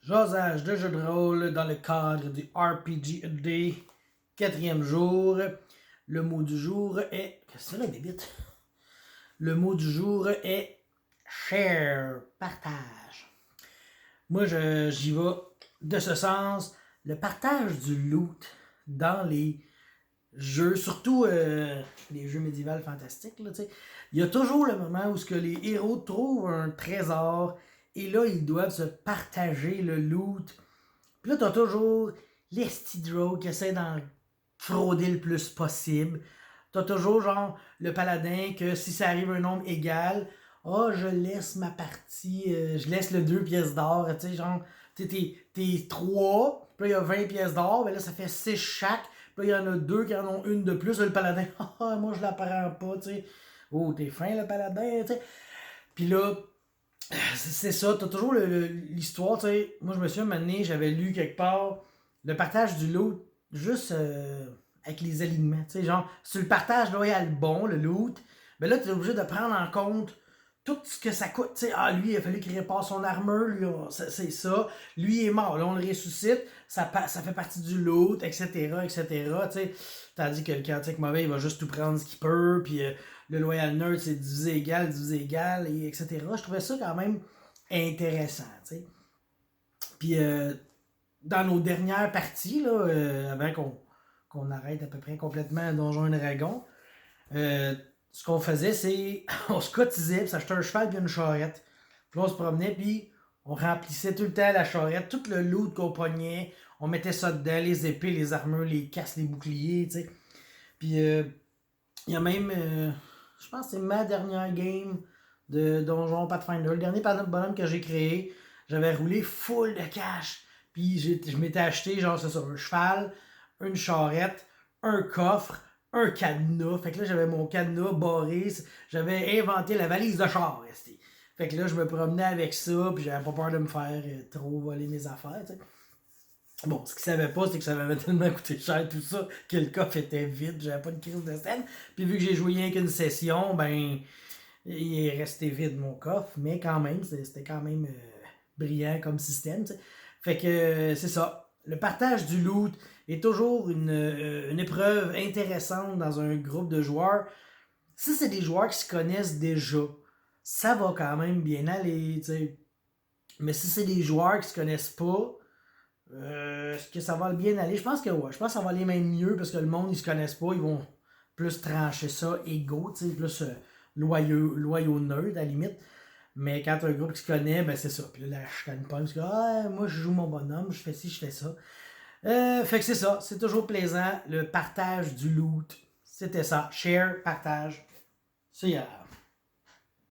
Jasage de jeu de rôle dans le cadre du RPG Day, 4e jour. Le mot du jour est... Qu'est-ce que c'est là, bébite? Le mot du jour est share, partage. Moi, j'y vais de ce sens. Le partage du loot dans les jeux, surtout les jeux médiévaux fantastiques, là, il y a toujours le moment où ce que les héros trouvent un trésor et là, ils doivent se partager le loot. Puis là, t'as toujours les Stidro qui essaient d'en frauder le plus possible. T'as toujours, genre, le paladin que si ça arrive à un nombre égal, je laisse ma partie, je laisse le 2 pièces d'or, tu sais, genre, t'es 3, puis là, il y a 20 pièces d'or, ben là, ça fait 6 chaque, puis là, il y en a 2 qui en ont une de plus, là, le paladin, moi, je la prends pas, tu sais. Oh, t'es fin, le paladin, tu sais. Puis là, c'est ça, t'as toujours l'histoire, tu sais. Moi, je me suis un moment donné, j'avais lu quelque part le partage du loot, juste avec les alignements, tu sais. Genre, sur le partage loyal bon, le loot, ben là, t'es obligé de prendre en compte tout ce que ça coûte. Tu sais, lui, il a fallu qu'il répare son armure, lui, c'est ça. Lui, il est mort, là, on le ressuscite, ça fait partie du loot, etc., etc., tu sais. Tandis que le chaotique mauvais, il va juste tout prendre ce qu'il peut, puis le loyal nerd, c'est divisé égal, et etc. Je trouvais ça quand même intéressant, tu sais. Puis dans nos dernières parties, là, avant qu'on arrête à peu près complètement Donjon et Dragon, ce qu'on faisait, c'est on se cotisait, puis s'achetait un cheval et une charrette. Puis là, on se promenait, puis on remplissait tout le temps la charrette, tout le loot qu'on pognait, on mettait ça dedans, les épées, les armures, les casques, les boucliers, tu sais. Puis il y a même, je pense que c'est ma dernière game de Donjon Pathfinder, le dernier bonhomme que j'ai créé, j'avais roulé full de cash. Puis je m'étais acheté, genre, c'est ça, un cheval, une charrette, un coffre, un cadenas. Fait que là, j'avais mon cadenas barré. J'avais inventé la valise de char. Fait que là, je me promenais avec ça, puis j'avais pas peur de me faire trop voler mes affaires, tu sais. Bon, ce qu'ils savaient pas, c'est que ça m'avait tellement coûté cher tout ça, que le coffre était vide, j'avais pas de crise de scène. Puis vu que j'ai joué rien qu'une session, ben, il est resté vide mon coffre, mais quand même, c'était quand même brillant comme système, tu sais. Fait que c'est ça. Le partage du loot est toujours une épreuve intéressante dans un groupe de joueurs. Si c'est des joueurs qui se connaissent déjà, ça va quand même bien aller, tu sais. Mais si c'est des joueurs qui se connaissent pas, est-ce que ça va bien aller? Je pense que ouais. Je pense que ça va aller même mieux parce que le monde, ils se connaissent pas. Ils vont plus trancher ça égaux, tu sais, plus loyaux neutres à la limite. Mais quand t'as un groupe qui se connaît, ben c'est ça. Puis là, la chicane pas. Parce que moi, je joue mon bonhomme, je fais ci, je fais ça. Fait que c'est ça. C'est toujours plaisant. Le partage du loot. C'était ça. Share, partage. See ya.